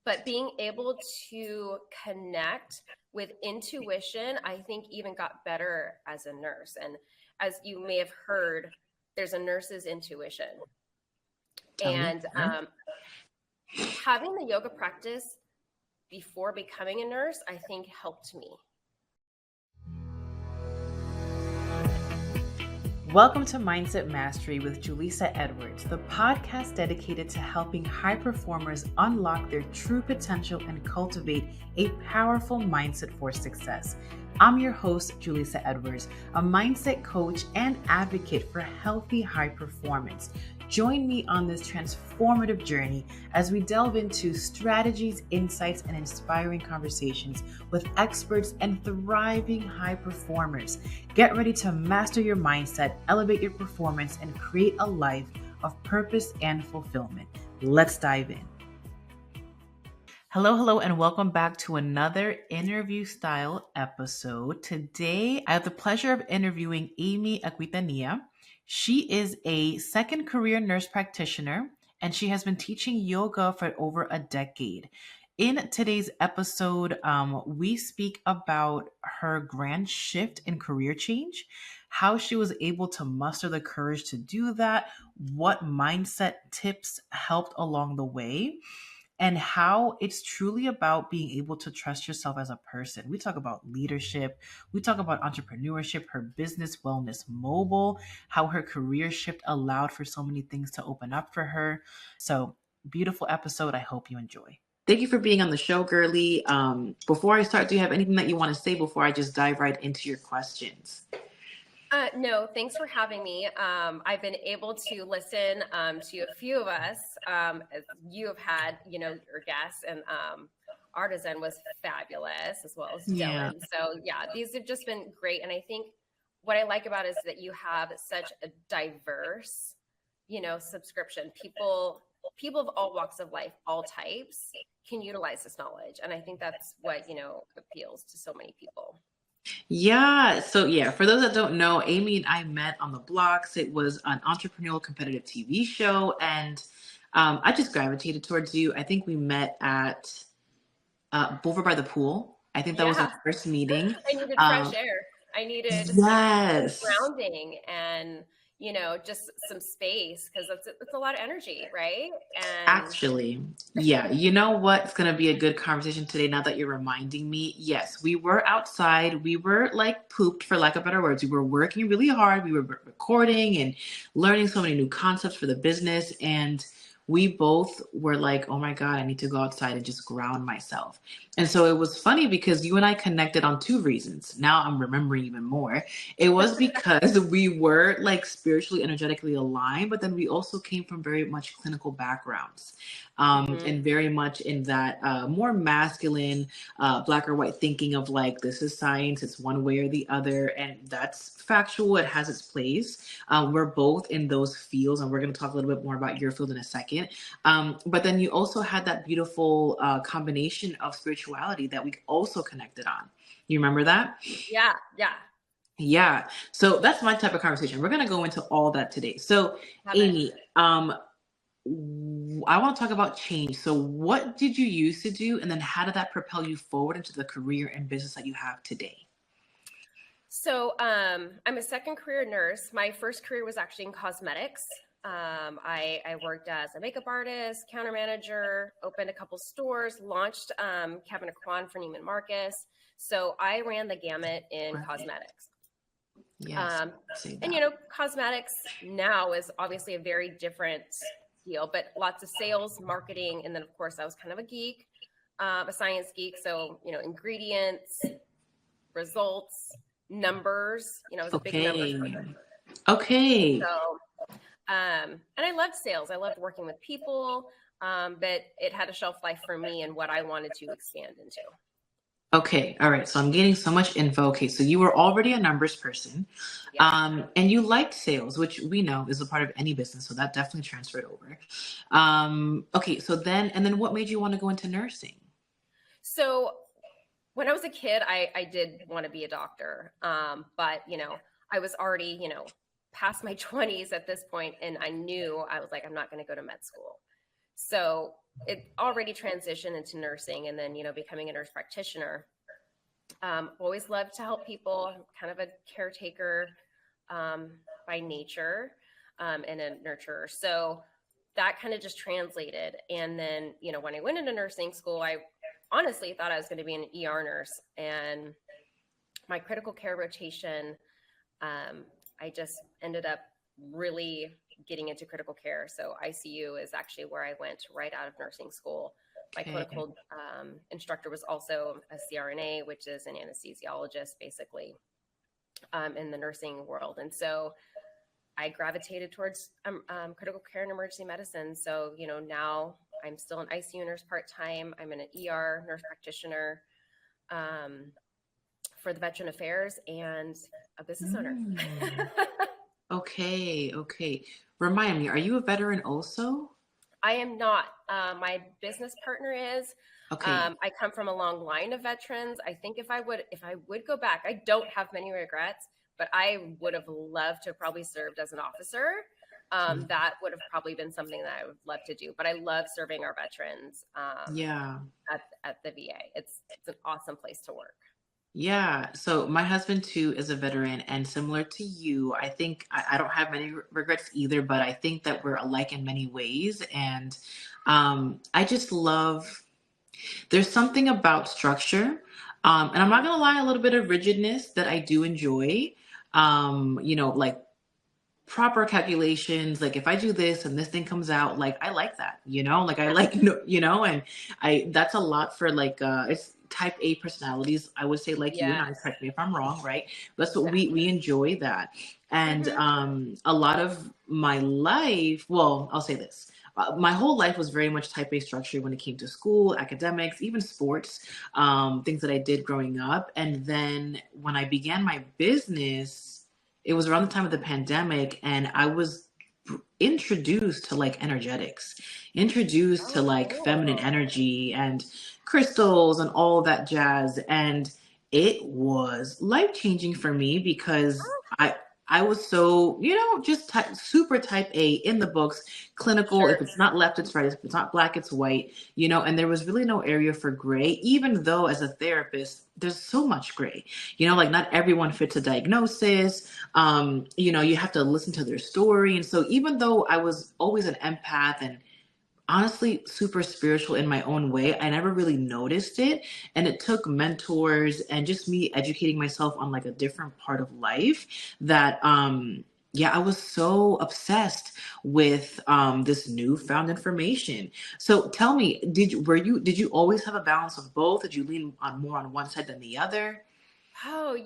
But being able to connect with intuition, I think even got better as a nurse. And as you may have heard, there's a nurse's intuition. And having the yoga practice before becoming a nurse, I think helped me. Welcome to Mindset Mastery with Julissa Edwards, the podcast dedicated to helping high performers unlock their true potential and cultivate a powerful mindset for success. I'm your host, Julissa Edwards, a mindset coach and advocate for healthy high performance. Join me on this transformative journey as we delve into strategies, insights, and inspiring conversations with experts and thriving high performers. Get ready to master your mindset, elevate your performance, and create a life of purpose and fulfillment. Let's dive in. Hello, and welcome back to another interview style episode. Today, I have the pleasure of interviewing Aimee Aquitania. She is a second career nurse practitioner, and she has been teaching yoga for over a decade. In today's episode, we speak about her grand shift in career change, how she was able to muster the courage to do that, what mindset tips helped along the way, and how it's truly about being able to trust yourself as a person. We talk about leadership. We talk about entrepreneurship, her business, Wellness Mobile, how her career shift allowed for so many things to open up for her. So beautiful episode. I hope you enjoy. Thank you for being on the show, girly. Before I start, do you have anything that you want to say before I just dive right into your questions? No, thanks for having me. I've been able to listen to a few of us, as you have had, your guests, and Artisan was fabulous, as well as Dylan. So yeah, these have just been great. And I think what I like about it is that you have such a diverse, subscription. People of all walks of life, all types, can utilize this knowledge. And I think that's what, appeals to so many people. Yeah. So for those that don't know, Aimee and I met on the blocks. It was an entrepreneurial competitive TV show. And I just gravitated towards you. I think we met at over by the pool. I think that was our first meeting. I needed fresh air. I needed grounding and, just some space, because it's a lot of energy, right? And actually, you know what's going to be a good conversation today now that you're reminding me? Yes, we were outside. We were like pooped, for lack of better words. We were working really hard. We were recording and learning so many new concepts for the business. And we both were like, oh my God, I need to go outside and just ground myself. And so it was funny because you and I connected on two reasons. Now I'm remembering even more. It was because we were like spiritually, energetically aligned, but then we also came from very much clinical backgrounds. And very much in that more masculine, black or white thinking of like, this is science, it's one way or the other. And that's factual. It has its place. We're both in those fields, and we're going to talk a little bit more about your field in a second. But then you also had that beautiful combination of spirituality that we also connected on. You remember that? Yeah. So that's my type of conversation. We're going to go into all that today. So Aimee, I want to talk about change. So what did you used to do? And then how did that propel you forward into the career and business that you have today? So I'm a second career nurse. My first career was actually in cosmetics. I worked as a makeup artist, counter manager, opened a couple stores, launched Cabinet Quan for Neiman Marcus. So I ran the gamut in cosmetics. Yes, and cosmetics now is obviously a very different deal, but lots of sales, marketing, and then of course I was kind of a geek, a science geek. So ingredients, results, numbers. I was a big numbers person. Okay. So, and I loved sales. I loved working with people, but it had a shelf life for me and what I wanted to expand into. Okay. All right. So I'm getting so much info. Okay. So you were already a numbers person, and you liked sales, which we know is a part of any business. So that definitely transferred over. Okay. So then what made you want to go into nursing? So when I was a kid, I did want to be a doctor. But I was already, past my 20s at this point, and I knew I was like, I'm not going to go to med school. So it already transitioned into nursing, and then, becoming a nurse practitioner. Always loved to help people, kind of a caretaker by nature, and a nurturer. So that kind of just translated. And then, when I went into nursing school, I honestly thought I was going to be an ER nurse. And my critical care rotation, I just ended up really getting into critical care. So ICU is actually where I went right out of nursing school. My clinical instructor was also a CRNA, which is an anesthesiologist, basically, in the nursing world. And so I gravitated towards critical care and emergency medicine. So, now I'm still an ICU nurse part-time. I'm an ER nurse practitioner for the Veteran Affairs, and a business owner. Okay. Remind me, are you a veteran also? I am not. My business partner is. Okay. I come from a long line of veterans. I think if I would go back, I don't have many regrets, but I would have loved to have probably served as an officer. That would have probably been something that I would love to do. But I love serving our veterans. At the VA, it's an awesome place to work. Yeah. So my husband too is a veteran, and similar to you, I think I don't have many regrets either, but I think that we're alike in many ways. And I just love, there's something about structure. And I'm not going to lie, a little bit of rigidness that I do enjoy. Like proper calculations, like if I do this and this thing comes out, like I like that, like I like, and that's a lot for like, it's type A personalities, I would say, like you and I, correct me if I'm wrong, right? That's what we enjoy that. And a lot of my life, well, I'll say this. My whole life was very much type A structure when it came to school, academics, even sports, things that I did growing up. And then when I began my business, it was around the time of the pandemic, and I was introduced to like energetics, introduced to like feminine energy and crystals and all that jazz. And it was life-changing for me because I was so, just super type A in the books, clinical. Sure. If it's not left, it's right. If it's not black, it's white, and there was really no area for gray, even though as a therapist, there's so much gray, like not everyone fits a diagnosis. You have to listen to their story. And so even though I was always an empath and honestly super spiritual in my own way, I never really noticed it. And it took mentors and just me educating myself on like a different part of life that I was so obsessed with this newfound information. So tell me, did you always have a balance of both? Did you lean on more on one side than the other? Oh,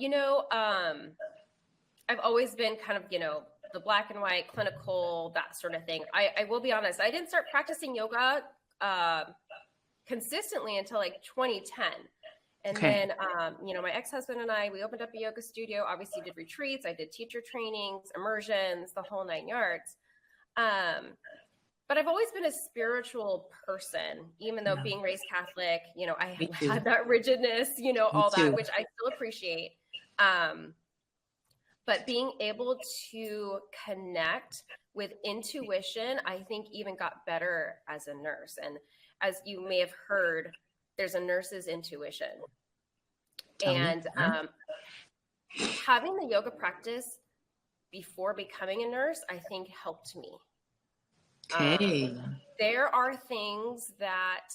I've always been kind of, the black and white, clinical, that sort of thing. I will be honest, I didn't start practicing yoga consistently until like 2010. And then, my ex-husband and I, we opened up a yoga studio, obviously did retreats. I did teacher trainings, immersions, the whole 9 yards. But I've always been a spiritual person, even though being raised Catholic, I had that rigidness, all that, which I still appreciate. But being able to connect with intuition, I think even got better as a nurse. And as you may have heard, there's a nurse's intuition. And having the yoga practice before becoming a nurse, I think helped me. Okay. There are things that,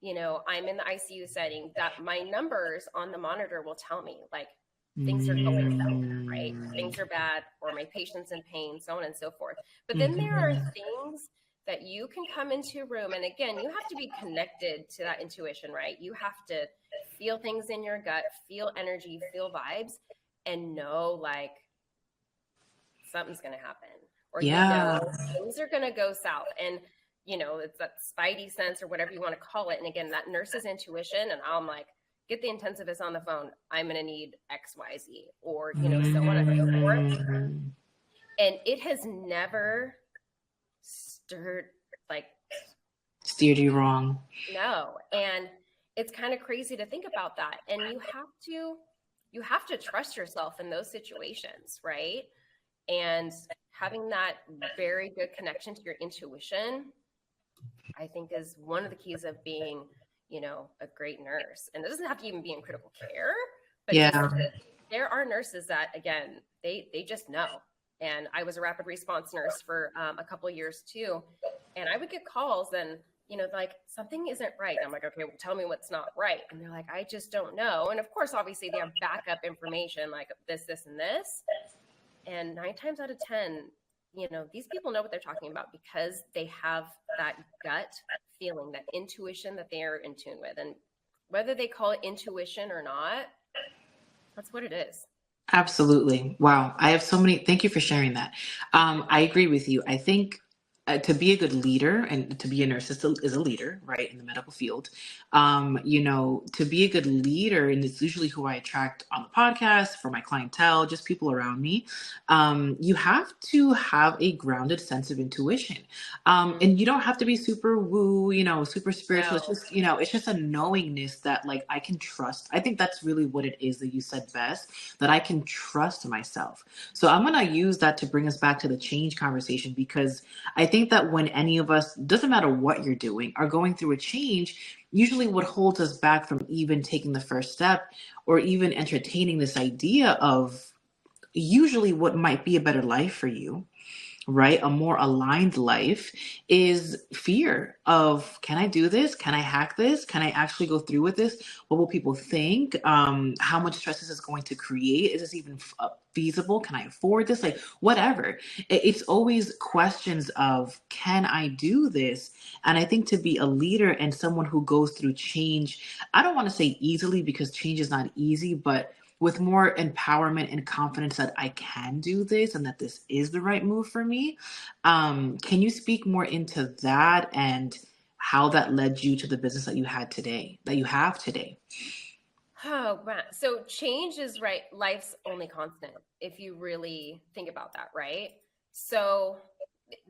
I'm in the ICU setting that my numbers on the monitor will tell me, like, things are going south, right? Things are bad, or my patient's in pain, so on and so forth. But then there are things that you can come into a room, and again, you have to be connected to that intuition, right? You have to feel things in your gut, feel energy, feel vibes, and know like something's going to happen, or things are going to go south. And it's that spidey sense or whatever you want to call it. And again, that nurse's intuition, and I'm like, get the intensivist on the phone. I'm going to need X, Y, Z, or, so on and so forth. And it has never steered you wrong. No. And it's kind of crazy to think about that. And you have to trust yourself in those situations, right? And having that very good connection to your intuition I think is one of the keys of being, a great nurse. And it doesn't have to even be in critical care, but just Yeah. there are nurses that, again, they just know. And I was a rapid response nurse for a couple of years too. And I would get calls and, like something isn't right. I'm like, okay, well, tell me what's not right. And they're like, I just don't know. And of course, obviously they have backup information like this, and this. And 9 times out of 10, these people know what they're talking about because they have that gut feeling, that intuition that they are in tune with. And whether they call it intuition or not, that's what it is. Absolutely. Wow. I have so many. Thank you for sharing that. I agree with you. I think to be a good leader and to be a nurse is a leader, right, in the medical field. To be a good leader, and it's usually who I attract on the podcast for my clientele, just people around me. You have to have a grounded sense of intuition. And you don't have to be super woo, super spiritual. No. It's just, it's just a knowingness that like I can trust. I think that's really what it is that you said best, that I can trust myself. So I'm going to use that to bring us back to the change conversation, because I think that when any of us, doesn't matter what you're doing, are going through a change, usually what holds us back from even taking the first step or even entertaining this idea of usually what might be a better life for you, right? A more aligned life, is fear of, can I do this? Can I hack this? Can I actually go through with this? What will people think? How much stress is this going to create? Is this even feasible? Can I afford this? Like whatever. It's always questions of, can I do this? And I think to be a leader and someone who goes through change, I don't want to say easily, because change is not easy, but with more empowerment and confidence that I can do this and that this is the right move for me. Can you speak more into that and how that led you to the business that you have today? Oh, man. So change is right. Life's only constant if you really think about that, right? So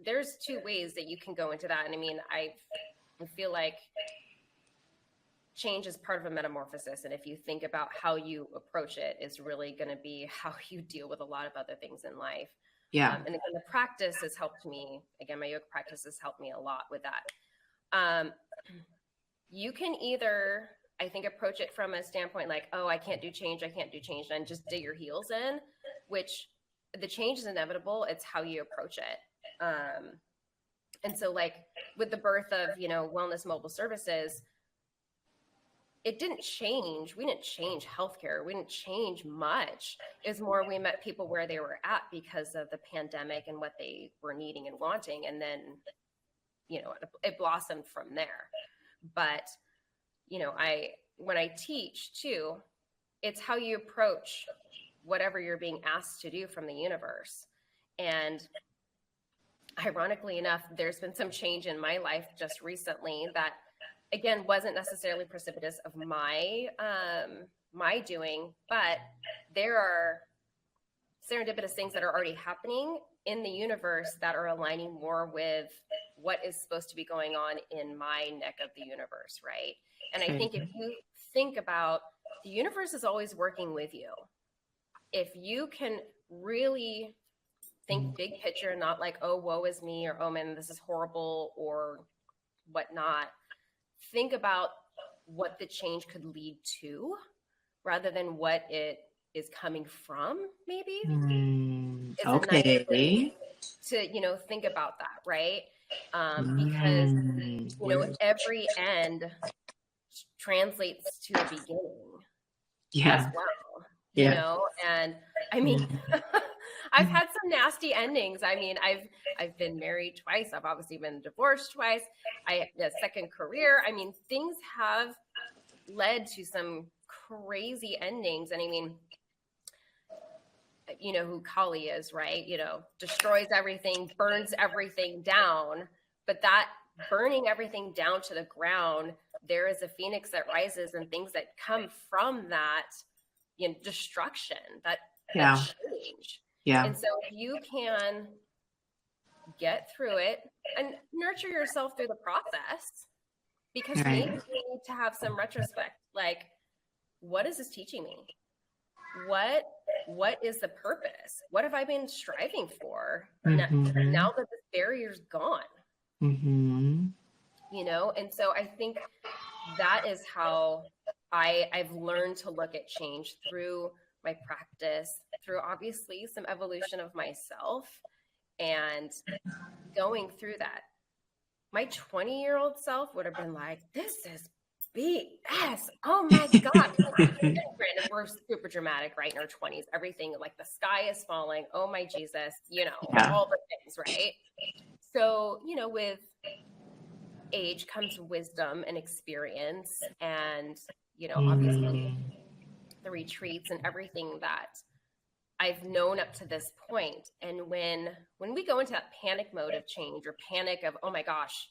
there's 2 ways that you can go into that. And I mean, I feel like change is part of a metamorphosis. And if you think about how you approach it, is really going to be how you deal with a lot of other things in life. Yeah. And again, the practice has helped me. Again, my yoga practice has helped me a lot with that. You can either, I think, approach it from a standpoint like, oh, I can't do change, and just dig your heels in, which the change is inevitable. It's how you approach it. And so like with the birth of, Wellness Mobile Services, it didn't change. We didn't change healthcare. We didn't change much. It's more we met people where they were at because of the pandemic and what they were needing and wanting. And then, it blossomed from there. But, when I teach too, it's how you approach whatever you're being asked to do from the universe. And ironically enough, there's been some change in my life just recently that, again, wasn't necessarily precipitous of my doing, but there are serendipitous things that are already happening in the universe that are aligning more with what is supposed to be going on in my neck of the universe, right? And I think if you think about, the universe is always working with you. If you can really think big picture, not like, oh, woe is me, or oh man, this is horrible, or whatnot. Think about what the change could lead to rather than what it is coming from, maybe. It's Okay. a nice way to, think about that, right? Because, every end translates to a beginning as well, and I mean, I've had some nasty endings. I mean, I've been married twice. I've obviously been divorced twice. I had a second career. I mean, things have led to some crazy endings. And I mean, who Kali is, right? Destroys everything, burns everything down. But that burning everything down to the ground, there is a phoenix that rises, and things that come from that, destruction, that change. Yeah. And so if you can get through it and nurture yourself through the process, because maybe you need to have some retrospect, like, what is this teaching me? What is the purpose? What have I been striving for now that this barrier's gone? Mm-hmm. you know? And so I think that is how I've learned to look at change through my practice, through obviously some evolution of myself and going through that. My 20-year-old self would have been like, this is BS. Oh my God. Granted, we're super dramatic, right? In our 20s, everything like the sky is falling. Oh my Jesus, you know, Yeah. all the things, right? So, you know, with age comes wisdom and experience and, you know, obviously the retreats and everything that I've known up to this point. And when we go into that panic mode of change or panic of, oh my gosh,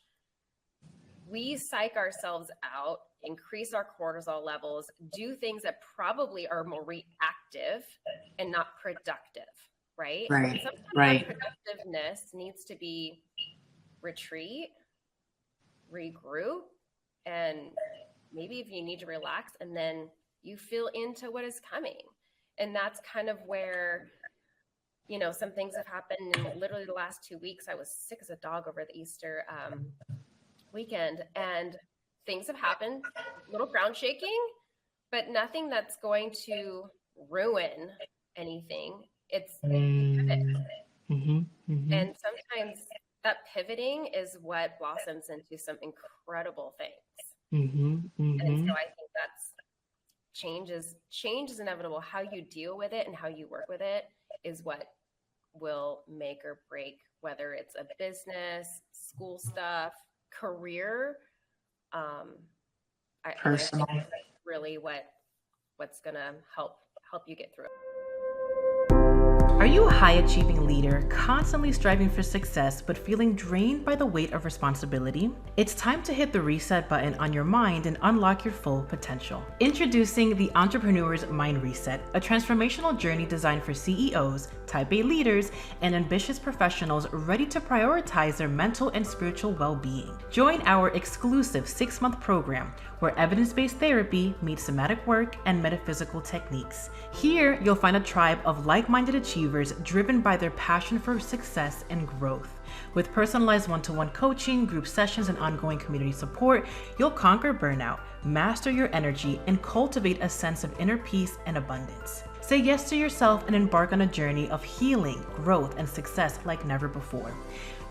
we psych ourselves out, increase our cortisol levels, do things that probably are more reactive and not productive, right? Right. And sometimes Right. that productiveness needs to be retreat, regroup, and maybe if you need to relax, and then you feel into what is coming. And that's kind of where, you know, some things have happened in literally the last 2 weeks. I was sick as a dog over the Easter weekend, and things have happened, little ground shaking, but nothing that's going to ruin anything. It's a pivot. And sometimes that pivoting is what blossoms into some incredible things. And so I think that's change is inevitable. How you deal with it and how you work with it is what will make or break, whether it's a business, school stuff, career. Personal. I think that's really what's gonna help you get through it. Are you a high-achieving leader, constantly striving for success, but feeling drained by the weight of responsibility? It's time to hit the reset button on your mind and unlock your full potential. Introducing the Entrepreneur's Mind Reset, a transformational journey designed for CEOs, Type A leaders, and ambitious professionals ready to prioritize their mental and spiritual well-being. Join our exclusive 6-month program where evidence-based therapy meets somatic work and metaphysical techniques. Here, you'll find a tribe of like-minded achievers driven by their passion for success and growth. With personalized one-to-one coaching, group sessions, and ongoing community support, you'll conquer burnout, master your energy, and cultivate a sense of inner peace and abundance. Say yes to yourself and embark on a journey of healing, growth, and success like never before.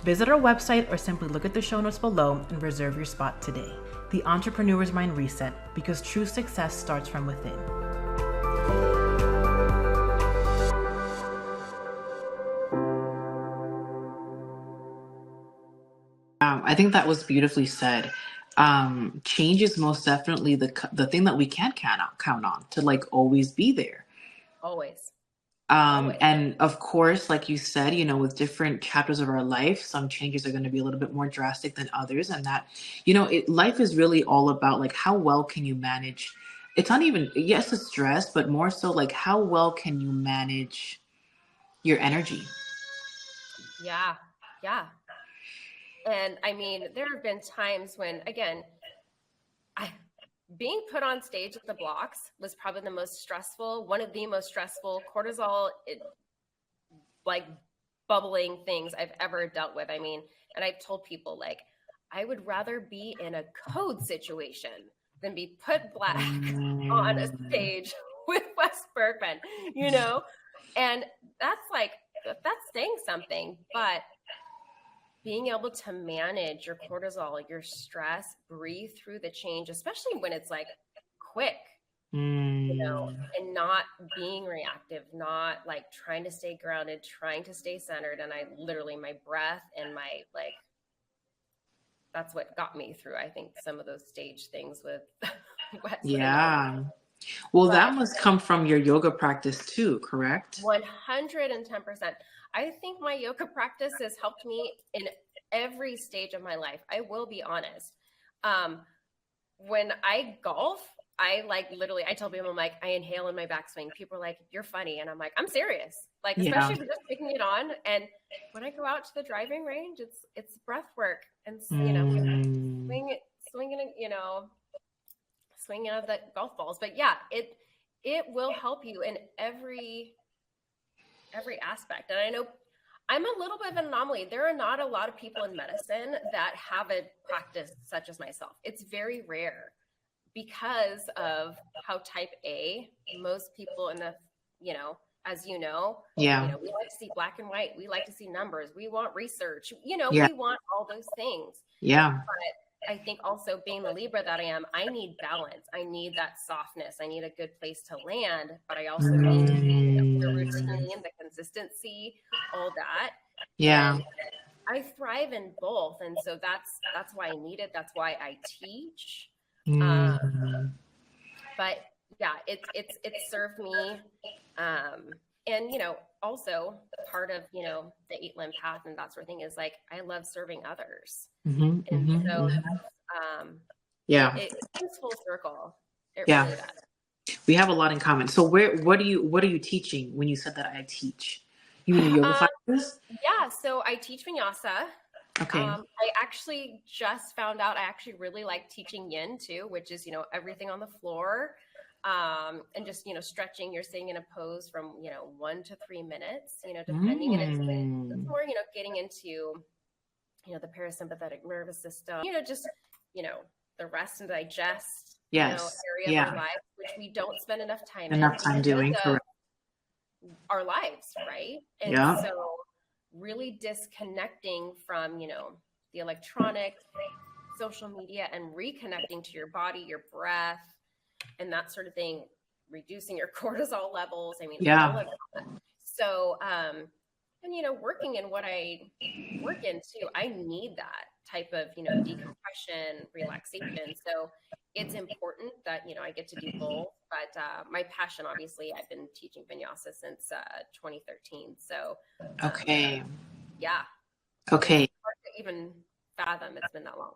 Visit our website or simply look at the show notes below and reserve your spot today. The Entrepreneur's Mind Reset, because true success starts from within. I think that was beautifully said. Change is most definitely the thing that we can't count on to like always be there. Always. And of course, like you said, you know, with different chapters of our life, some changes are going to be a little bit more drastic than others. And that, you know, life is really all about like, how well can you manage? It's not even, yes, it's stress, but more so like, how well can you manage your energy? Yeah. And I mean, there have been times when, again, being put on stage at the blocks was probably one of the most stressful cortisol, like bubbling things I've ever dealt with. I mean, and I've told people like, I would rather be in a code situation than be put black on a stage with Wes Bergman, you know? And that's saying something, but being able to manage your cortisol, your stress, breathe through the change, especially when it's like quick, you know, and not being reactive, not like trying to stay grounded, trying to stay centered. And I literally, my breath and my like, that's what got me through, I think, some of those stage things with Wes. Yeah. Well, that must come from your yoga practice too, correct? 110%. I think my yoga practice has helped me in every stage of my life. I will be honest. When I golf, I like literally, I tell people, I'm like, I inhale in my backswing. People are like, you're funny. And I'm like, I'm serious. Like, especially if you're just taking it on. And when I go out to the driving range, it's breath work and, you know, swinging, you know, swinging out of the golf balls. But yeah, it will help you in every aspect. And I know I'm a little bit of an anomaly. There are not a lot of people in medicine that have a practice such as myself. It's very rare because of how type A, most people in the, as you know, Yeah. we like to see black and white. We like to see numbers. We want research, Yeah. we want all those things. Yeah. But I think also being the Libra that I am, I need balance. I need that softness. I need a good place to land, but I also need the routine, the consistency, all that. Yeah. And I thrive in both. And so that's why I need it. That's why I teach. But yeah, it's served me. And, also part of, the 8-limb path and that sort of thing is like, I love serving others. And so, yeah, it comes full circle. It Yeah. really does. We have a lot in common. So what are you teaching when you said that I teach? You mean yoga classes? Yeah. So I teach vinyasa. Okay. I actually just found out I actually really like teaching yin too, which is, everything on the floor. And just, stretching, you're sitting in a pose from, 1 to 3 minutes, depending. And it's more, getting into, the parasympathetic nervous system, just, the rest and digest, area of our lives, which we don't spend enough time doing. Correct. Our lives, right? And so really disconnecting from, the electronic, social media, and reconnecting to your body, your breath, and that sort of thing, reducing your cortisol levels. I mean, all of that. So, and, working in what I work in too, I need that type of, decompression, relaxation. So it's important that, I get to do both. But my passion, obviously, I've been teaching vinyasa since 2013. So, Okay. Yeah. Okay. It's hard to even fathom it's been that long.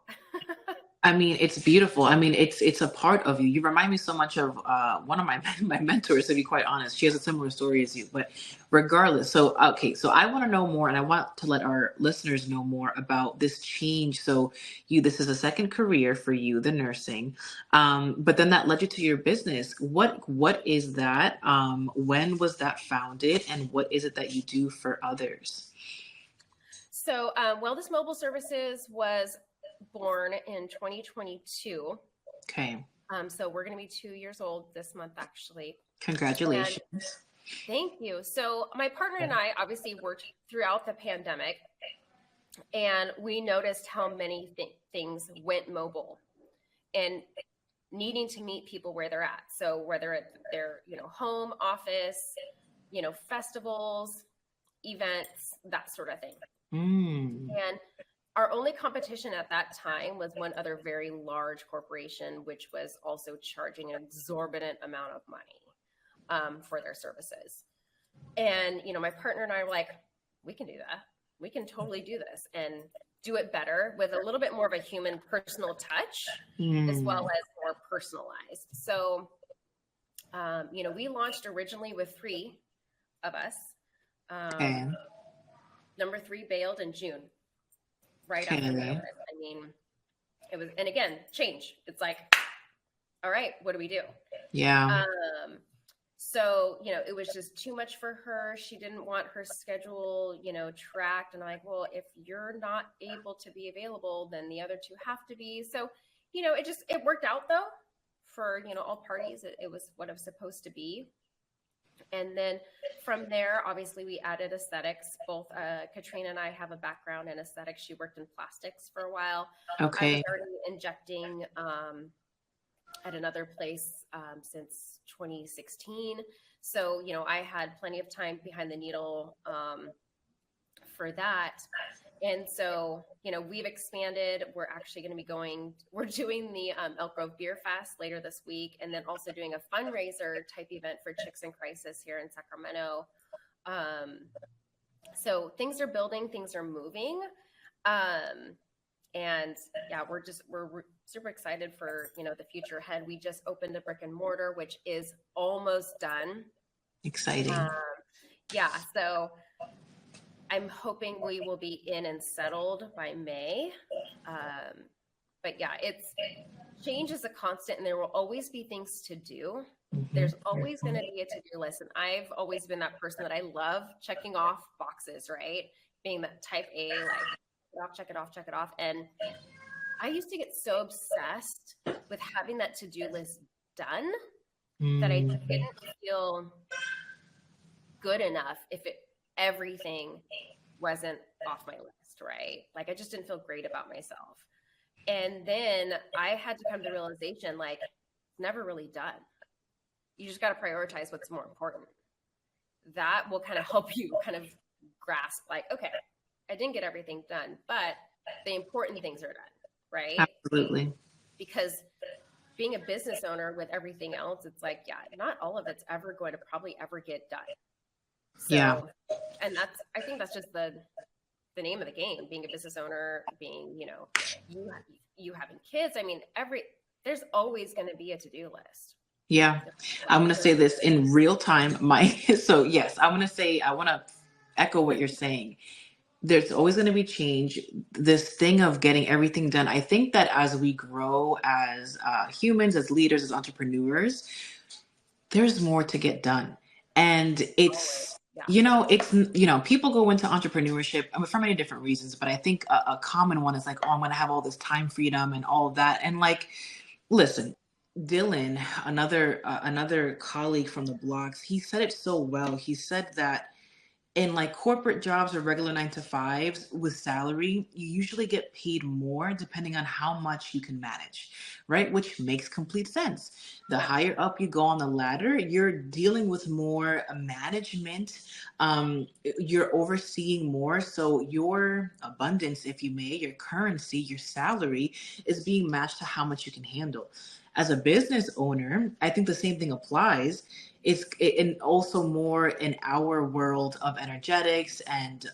I mean, it's beautiful. I mean, it's a part of you. You remind me so much of one of my mentors, to be quite honest. She has a similar story as you, but regardless. So, okay. So I want to know more, and I want to let our listeners know more about this change. So this is a second career for you, the nursing. But then that led you to your business. What is that? When was that founded, and what is it that you do for others? So, Wellness Mobile Services was born in 2022. Okay. So we're going to be 2 years old this month, actually. Congratulations. And thank you. So my partner and I obviously worked throughout the pandemic, and we noticed how many things went mobile and needing to meet people where they're at. So whether it's their, home, office, festivals, events, that sort of thing. And our only competition at that time was one other very large corporation, which was also charging an exorbitant amount of money for their services. And, my partner and I were like, we can do that. We can totally do this and do it better with a little bit more of a human personal touch, as well as more personalized. So, we launched originally with 3 of us. Number 3 bailed in June. Right after that. I mean, it was, and again, change. It's like, all right, what do we do? Yeah. So, it was just too much for her. She didn't want her schedule, tracked. And I'm like, well, if you're not able to be available, then the other 2 have to be. So, it worked out though for, all parties. It was what it was supposed to be. And then from there, obviously, we added aesthetics. Both Katrina and I have a background in aesthetics. She worked in plastics for a while. Okay. I was already injecting at another place since 2016. So, I had plenty of time behind the needle for that. And so, we've expanded. We're actually going to be we're doing the Elk Grove Beer Fest later this week, and then also doing a fundraiser type event for Chicks in Crisis here in Sacramento. So things are building, things are moving. And yeah, we're super excited for, the future ahead. We just opened a brick and mortar, which is almost done. Exciting. Yeah. So I'm hoping we will be in and settled by May. But yeah, it's change is a constant, and there will always be things to do. Mm-hmm. There's always going to be a to-do list. And I've always been that person that I love checking off boxes, right? Being that type A, like check it off. And I used to get so obsessed with having that to-do list done that I didn't feel good enough if everything wasn't off my list, right? Like I just didn't feel great about myself. And then I had to come to the realization, like, it's never really done. You just got to prioritize what's more important. That will kind of help you kind of grasp, like, okay, I didn't get everything done, but the important things are done, right? Absolutely. Because being a business owner with everything else, it's like, yeah, not all of it's ever going to probably ever get done. So, yeah. And I think that's just the name of the game, being a business owner, being, you having kids. I mean, there's always going to be a to-do list. Yeah. I'm going to say this in real time. So yes, I want to echo what you're saying. There's always going to be change. This thing of getting everything done. I think that as we grow as humans, as leaders, as entrepreneurs, there's more to get done. And it's, people go into entrepreneurship for many different reasons, but I think a common one is like, oh, I'm going to have all this time freedom and all of that. And like, listen, Dylan, another colleague from the blogs, he said it so well. He said that in like corporate jobs or regular 9-to-5s with salary, you usually get paid more depending on how much you can manage, right? Which makes complete sense. The higher up you go on the ladder, you're dealing with more management. You're overseeing more. So your abundance, if you may, your currency, your salary is being matched to how much you can handle. As a business owner, I think the same thing applies. And also more in our world of energetics and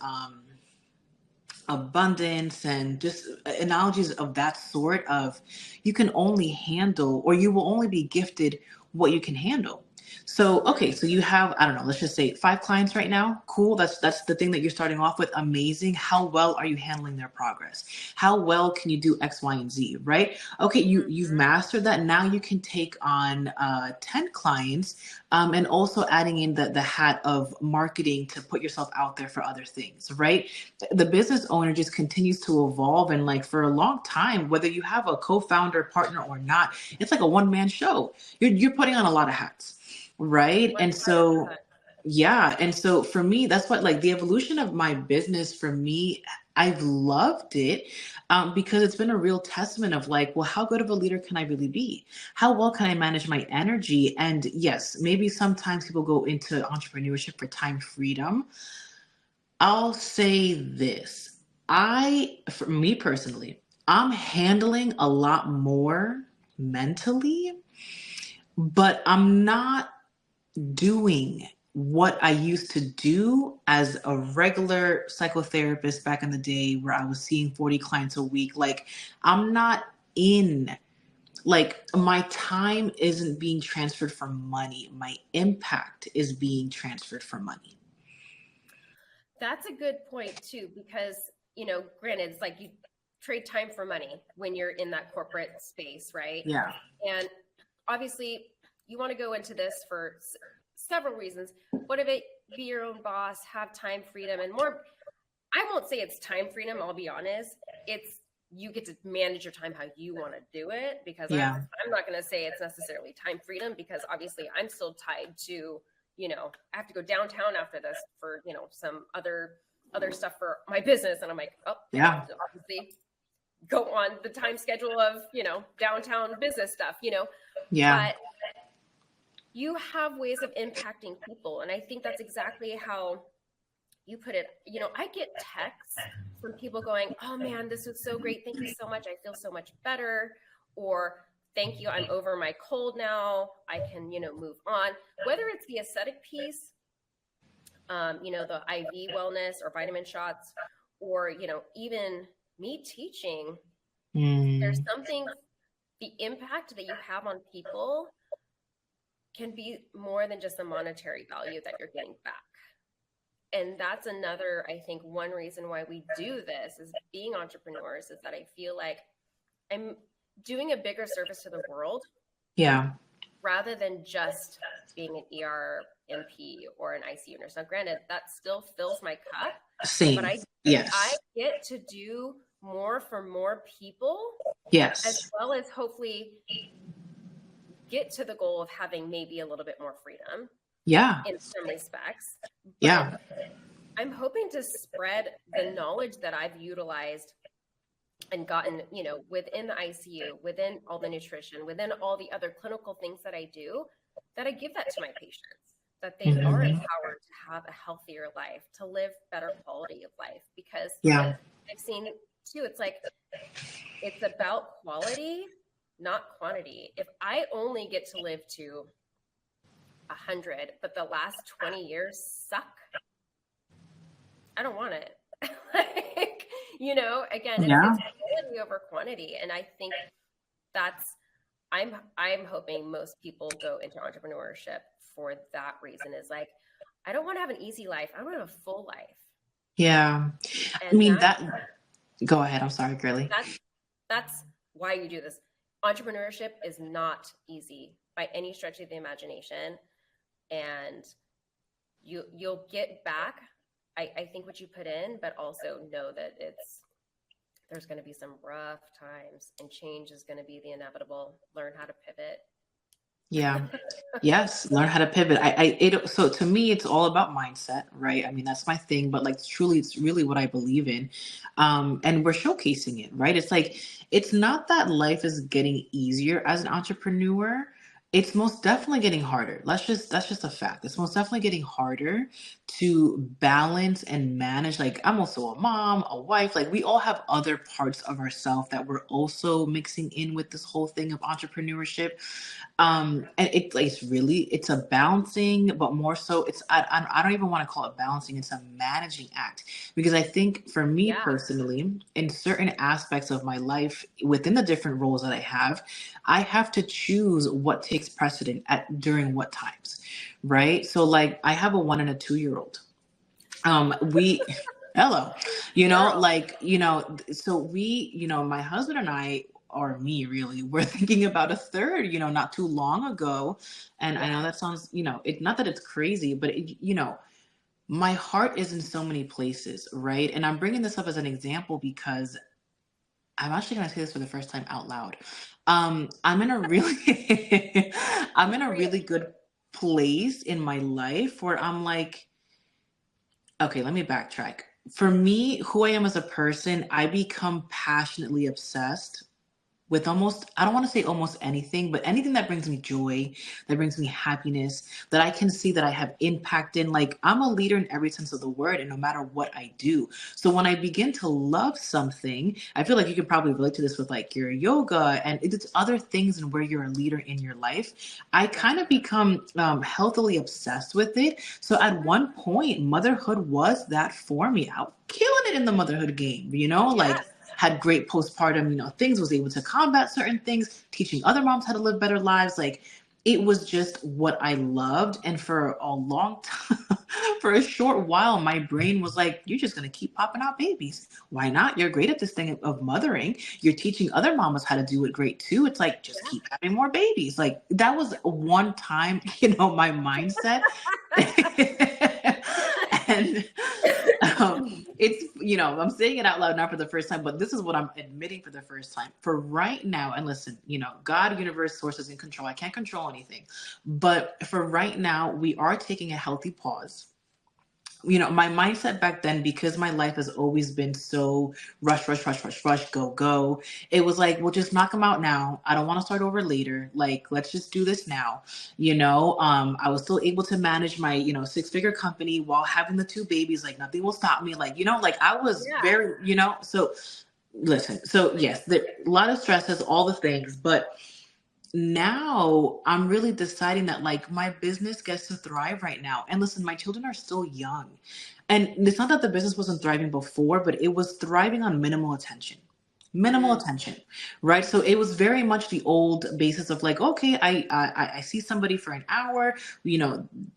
abundance and just analogies of that sort of, you can only handle, or you will only be gifted what you can handle. So, okay, so you have, I don't know, let's just say 5 clients right now. Cool. That's the thing that you're starting off with. Amazing. How well are you handling their progress? How well can you do X, Y, and Z, right? Okay, you've mastered that. Now you can take on 10 clients and also adding in the hat of marketing to put yourself out there for other things, right? The business owner just continues to evolve. And like for a long time, whether you have a co-founder, partner or not, it's like a one-man show. You're putting on a lot of hats. Right. 100%. And so, yeah. And so for me, that's what, like, the evolution of my business for me, I've loved it because it's been a real testament of like, well, how good of a leader can I really be? How well can I manage my energy? And yes, maybe sometimes people go into entrepreneurship for time freedom. I'll say this. For me personally, I'm handling a lot more mentally, but I'm not doing what I used to do as a regular psychotherapist back in the day where I was seeing 40 clients a week. Like, I'm not my time isn't being transferred for money. My impact is being transferred for money. That's a good point too, because, granted, it's like you trade time for money when you're in that corporate space, right? Yeah. And obviously you want to go into this for several reasons. What if it be your own boss, have time freedom, and more? I won't say it's time freedom. I'll be honest. It's you get to manage your time how you want to do it, because I'm not going to say it's necessarily time freedom, because obviously I'm still tied to, I have to go downtown after this for, some other stuff for my business. And I'm like, obviously go on the time schedule of, downtown business stuff, Yeah. But you have ways of impacting people. And I think that's exactly how you put it. I get texts from people going, oh man, this was so great. Thank you so much. I feel so much better. Or thank you, I'm over my cold now. I can, move on. Whether it's the aesthetic piece, the IV wellness or vitamin shots, or, even me teaching, there's something, the impact that you have on people can be more than just the monetary value that you're getting back. And that's another, I think, one reason why we do this is being entrepreneurs, is that I feel like I'm doing a bigger service to the world. Yeah. Rather than just being an ER MP or an ICU nurse. Now, granted, that still fills my cup. Same. But yes. I get to do more for more people. Yes. As well as hopefully get to the goal of having maybe a little bit more freedom. Yeah. In some respects. But yeah. I'm hoping to spread the knowledge that I've utilized and gotten, you know, within the ICU, within all the nutrition, within all the other clinical things that I do, that I give that to my patients, that they are empowered to have a healthier life, to live better quality of life. Because I've seen too, it's like, it's about quality, not quantity. If I only get to live to 100, but the last 20 years suck, I don't want it. Like, you know, again, it's quality over quantity. And I think I'm hoping most people go into entrepreneurship for that reason, is like, I don't want to have an easy life. I want to have a full life. Yeah. And I mean, go ahead. I'm sorry, girly. That's why you do this. Entrepreneurship is not easy by any stretch of the imagination. And you'll get back, I think, what you put in, but also know that there's going to be some rough times, and change is going to be the inevitable. Learn how to pivot. Yeah. Yes. Learn how to pivot. So to me, it's all about mindset, right? I mean, that's my thing, but like, truly, it's really what I believe in. And we're showcasing it, right? It's like, it's not that life is getting easier as an entrepreneur. It's most definitely getting harder. That's just a fact. It's most definitely getting harder to balance and manage. Like, I'm also a mom, a wife. Like, we all have other parts of ourselves that we're also mixing in with this whole thing of entrepreneurship. And it's a balancing, but more so I don't even want to call it balancing. It's a managing act, because I think for me personally, in certain aspects of my life, within the different roles that I have to choose what takes precedent during what times. Right. So like, I have a 1 and a 2-year-old. Hello, so my husband and I, or me really, we're thinking about a third, not too long ago. And I know that sounds, not that it's crazy, but my heart is in so many places. Right. And I'm bringing this up as an example because I'm actually going to say this for the first time out loud. I'm in a really good place in my life where I'm like, okay, let me backtrack. For me, who I am as a person, I become passionately obsessed with I don't want to say almost anything, but anything that brings me joy, that brings me happiness, that I can see that I have impact in. Like, I'm a leader in every sense of the word, and no matter what I do. So when I begin to love something, I feel like you can probably relate to this with like your yoga and it's other things, and where you're a leader in your life, I kind of become healthily obsessed with it. So at one point, motherhood was that for me. I was killing it in the motherhood game, like, had great postpartum, things, was able to combat certain things, teaching other moms how to live better lives. Like, it was just what I loved. And for a long time, for a short while, my brain was like, you're just going to keep popping out babies. Why not? You're great at this thing of mothering. You're teaching other mamas how to do it great too. It's like, just keep having more babies. Like, that was one time, my mindset. And it's, I'm saying it out loud, not for the first time, but this is what I'm admitting for the first time. For right now, and listen, God, universe, sources in control. I can't control anything. But for right now, we are taking a healthy pause. My mindset back then, because my life has always been so rush, go. It was like, well, just knock them out now. I don't want to start over later. Like, let's just do this now. I was still able to manage my, 6-figure company while having the 2 babies. Like, nothing will stop me. Like, like I was very, so listen. So yes, a lot of stresses, all the things, but now I'm really deciding that like my business gets to thrive right now. And listen, my children are still young. And it's not that the business wasn't thriving before, but it was thriving on minimal attention, right? So it was very much the old basis of like, okay, I see somebody for an hour,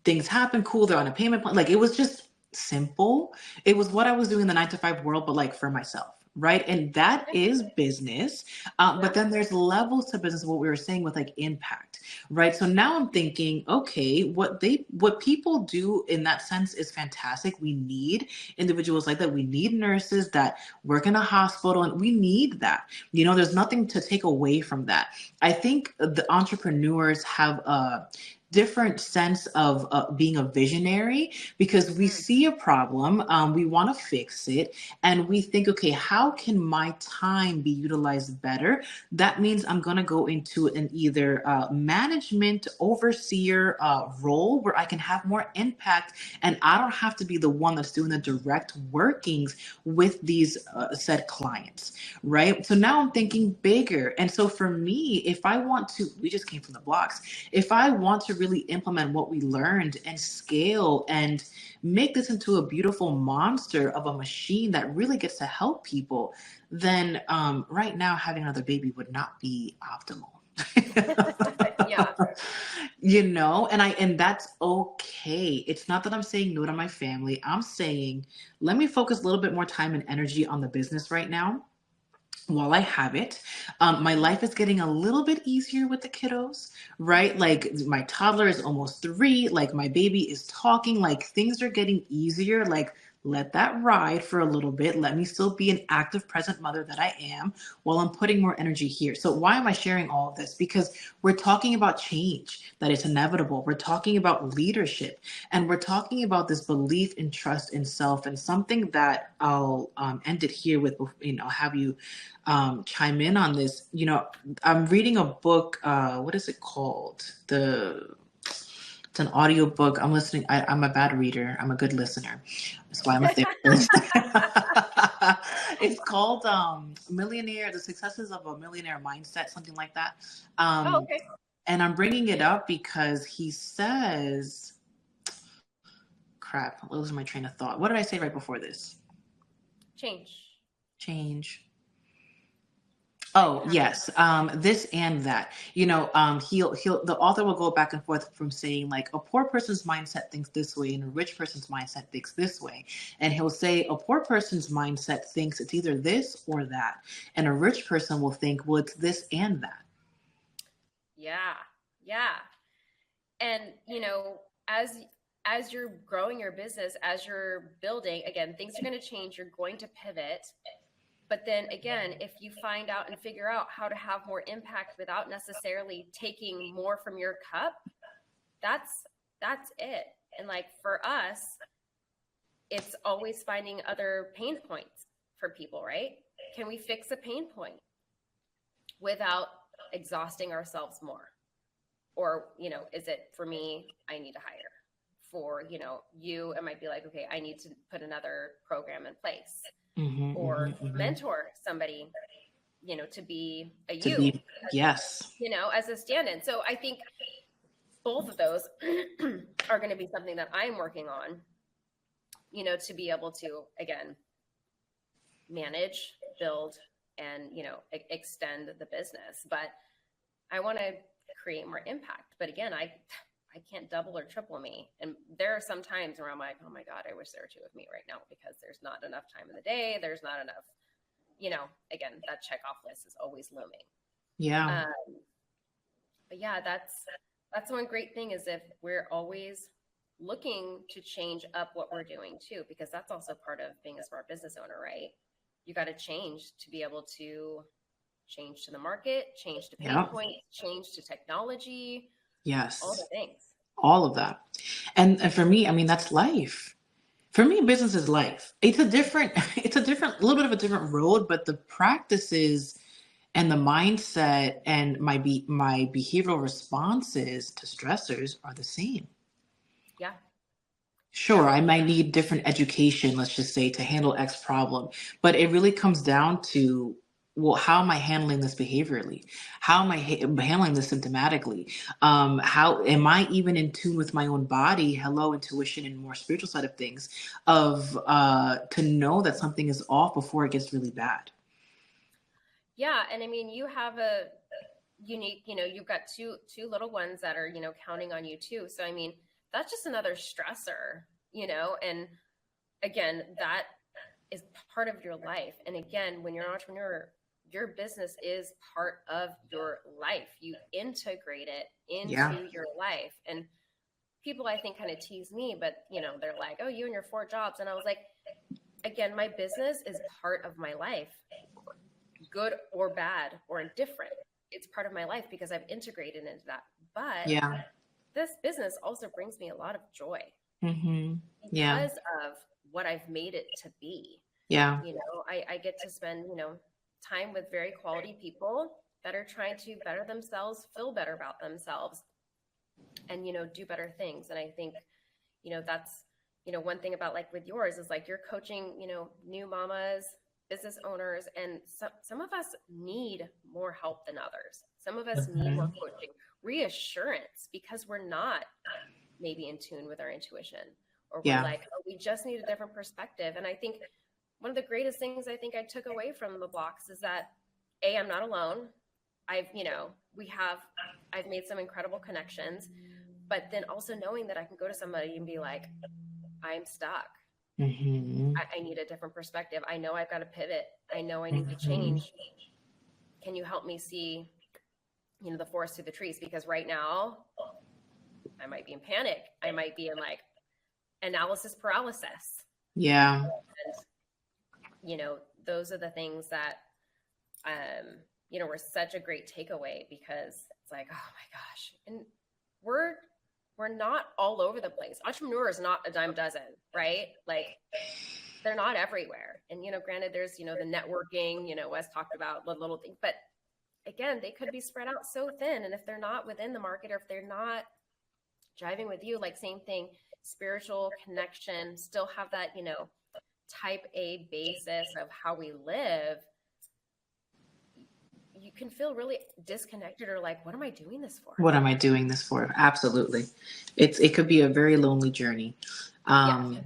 things happen, cool, they're on a payment plan. Like, it was just simple. It was what I was doing in the 9-to-5 world, but like for myself. right? And that is business. But then there's levels to business, what we were saying with like impact, right? So now I'm thinking, okay, what people do in that sense is fantastic. We need individuals like that. We need nurses that work in a hospital, and we need that. You know, there's nothing to take away from that. I think the entrepreneurs have a different sense of being a visionary, because we see a problem, we want to fix it, and we think, okay, how can my time be utilized better? That means I'm going to go into an either management overseer role where I can have more impact, and I don't have to be the one that's doing the direct workings with these said clients, right? So now I'm thinking bigger. And so for me, if I want to, we just came from the blocks, if I want to really implement what we learned and scale and make this into a beautiful monster of a machine that really gets to help people, then right now having another baby would not be optimal. Yeah. You know, and that's okay. It's not that I'm saying no to my family. I'm saying, let me focus a little bit more time and energy on the business right now while I have it. My life is getting a little bit easier with the kiddos, right? Like my toddler is almost 3, like my baby is talking, like things are getting easier. Like, let that ride for a little bit. Let me still be an active, present mother that I am while I'm putting more energy here. So why am I sharing all of this? Because we're talking about change, that it's inevitable. We're talking about leadership, and we're talking about this belief and trust in self, and something that I'll end it here with, you know, have you chime in on this. You know, I'm reading a book, what is it called? It's an audio book. I'm listening. I'm a bad reader. I'm a good listener. That's why I'm a therapist. It's called Millionaire, The Successes of a Millionaire Mindset, something like that. Okay. And I'm bringing it up because he says, crap, I'm losing my train of thought. What did I say right before this? Change. Oh, yes. This and that. You know, the author will go back and forth from saying like a poor person's mindset thinks this way and a rich person's mindset thinks this way. And he'll say a poor person's mindset thinks it's either this or that. And a rich person will think, well, it's this and that. Yeah. And, you know, as you're growing your business, as you're building, again, things are going to change. You're going to pivot. But then again, if you find out and figure out how to have more impact without necessarily taking more from your cup, that's it. And like for us, it's always finding other pain points for people, right? Can we fix a pain point without exhausting ourselves more? Or, you know, is it for me, I need to hire? For, you know, you, it might be like, okay, I need to put another program in place. Or mentor somebody, you know, to be yes, you know, as a stand-in. So I think both of those are going to be something that I'm working on, you know, to be able to, again, manage, build, and, you know, extend the business. But I want to create more impact. But again, I can't double or triple me. And there are some times where I'm like, oh my God, I wish there were 2 of me right now, because there's not enough time in the day. There's not enough, you know, again, that checkoff list is always looming. Yeah. But yeah, that's one great thing, is if we're always looking to change up what we're doing too, because that's also part of being a smart business owner, right? You got to change to be able to change to the market, change to pain points, change to technology. Yes. All the things. All of that. And for me, I mean, that's life. For me, business is life. It's a little bit of a different road, but the practices and the mindset and my behavioral responses to stressors are the same. Yeah. Sure, I might need different education, let's just say, to handle X problem, but it really comes down to, well, how am I handling this behaviorally? How am I handling this symptomatically? How am I even in tune with my own body? Hello, intuition and more spiritual side of things, to know that something is off before it gets really bad. Yeah, and I mean, you have a unique, you know, you've got two little ones that are, you know, counting on you too. So I mean, that's just another stressor, you know, and again, that is part of your life. And again, when you're an entrepreneur, your business is part of your life. You integrate it into your life. And people, I think, kind of tease me, but they're like, oh, you and your 4 jobs. And I was like, again, my business is part of my life, good or bad or indifferent. It's part of my life because I've integrated into that. But this business also brings me a lot of joy because of what I've made it to be. Yeah. I get to spend, time with very quality people that are trying to better themselves, feel better about themselves, and, do better things. And I think, that's, one thing about like with yours is like you're coaching, new mamas, business owners, and some of us need more help than others. Some of us need more coaching, reassurance, because we're not maybe in tune with our intuition, or we're like, oh, we just need a different perspective. And I think one of the greatest things I think I took away from the blocks is that I'm not alone. I've made some incredible connections, but then also knowing that I can go to somebody and be like, I'm stuck. I need a different perspective. I know I've got to pivot. I know I need to change. Can you help me see, the forest through the trees? Because right now I might be in panic. I might be in like analysis paralysis. Yeah. And, those are the things that, were such a great takeaway, because it's like, oh my gosh. And we're not all over the place. Entrepreneur is not a dime dozen, right? Like they're not everywhere. And, granted there's, the networking, Wes talked about the little thing, but again, they could be spread out so thin. And if they're not within the market, or if they're not driving with you, like same thing, spiritual connection, still have that, type A basis of how we live, you can feel really disconnected, or like, what am I doing this for? What am I doing this for? Absolutely. It could be a very lonely journey. But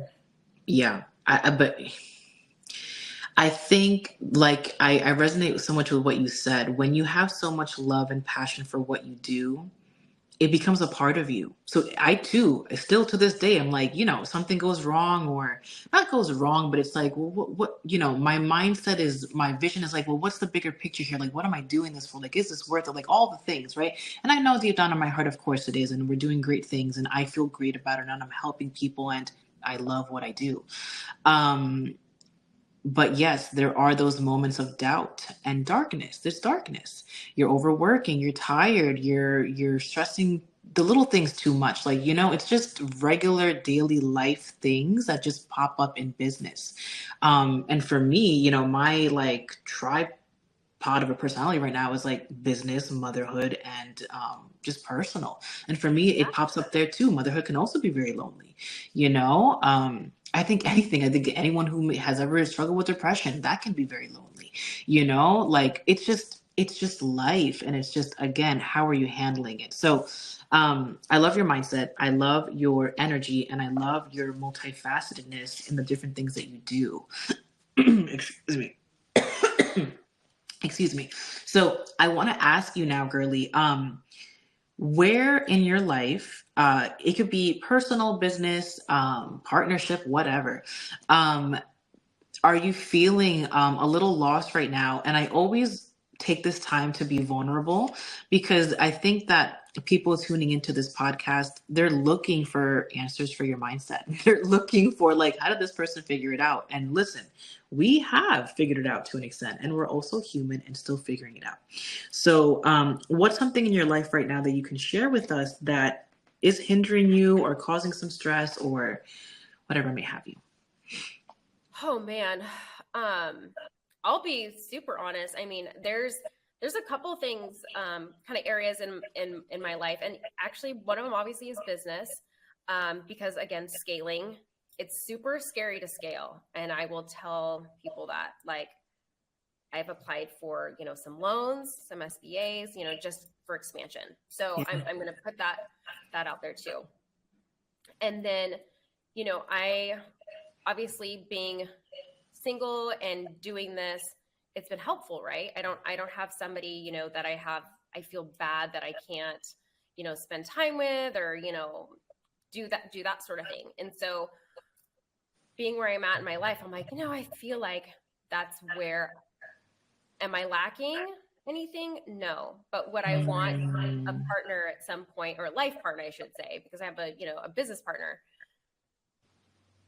I think like I resonate so much with what you said. When you have so much love and passion for what you do, it becomes a part of you. So I too, still to this day, I'm like, something goes wrong, or not goes wrong, but it's like, well, what, my mindset is, my vision is like, well, what's the bigger picture here? Like, what am I doing this for? Like, is this worth it? Like all the things, right? And I know deep down in my heart, of course it is. And we're doing great things, and I feel great about it, and I'm helping people, and I love what I do. But yes, there are those moments of doubt and darkness. There's darkness. You're overworking, you're tired, you're stressing the little things too much. Like, it's just regular daily life things that just pop up in business. And for me, my like tripod of a personality right now is like business, motherhood, and just personal. And for me, it pops up there too. Motherhood can also be very lonely, I think anyone who has ever struggled with depression, that can be very lonely, like it's just life. And it's just, again, how are you handling it? So I love your mindset. I love your energy, and I love your multifacetedness in the different things that you do. Excuse me. Excuse me. So I want to ask you now, girly, where in your life, it could be personal, business, partnership, whatever, are you feeling a little lost right now? And I always take this time to be vulnerable, because I think that people tuning into this podcast, they're looking for answers for your mindset. They're looking for like, how did this person figure it out? And listen, we have figured it out to an extent, and we're also human and still figuring it out. So what's something in your life right now that you can share with us that is hindering you or causing some stress or whatever may have you? Oh man. I'll be super honest. I mean, there's a couple things, kind of areas in my life. And actually one of them obviously is business. Because again, scaling, it's super scary to scale. And I will tell people that, like, I've applied for, some loans, some SBAs, just for expansion. So I'm going to put that out there too. And then, I obviously being single and doing this, it's been helpful, right? I don't have somebody, that I feel bad that I can't, spend time with, or, do that sort of thing. And so being where I'm at in my life, I'm like, I feel like that's where, am I lacking anything? No. But what I want a partner at some point, or a life partner, I should say, because I have a business partner.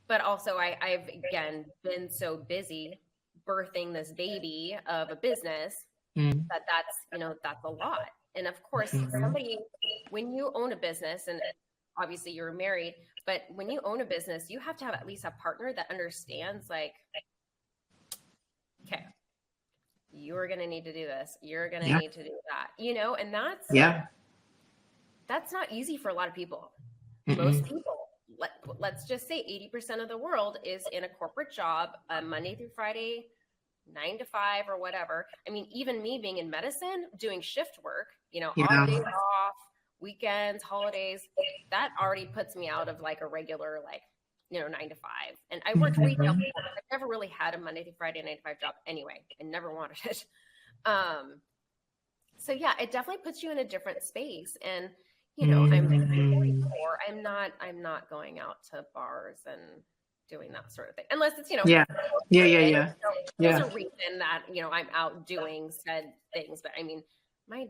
But also I've again been so busy birthing this baby of a business that's a lot. And of course, somebody, when you own a business, and obviously you're married, but when you own a business, you have to have at least a partner that understands, like, okay, you're going to need to do this. You're going to need to do that, and that's not easy for a lot of people. Most people, let's just say 80% of the world is in a corporate job, Monday through Friday, 9 to 5 or whatever. I mean, even me being in medicine, doing shift work, odd days off, weekends, holidays, that already puts me out of like a regular, 9 to 5. And I worked retail before. I've never really had a Monday through Friday 9 to 5 job anyway. I never wanted it. So yeah, it definitely puts you in a different space. And I'm 44. I'm not going out to bars and doing that sort of thing, unless it's Yeah. There's a reason that I'm out doing said things, but I mean, my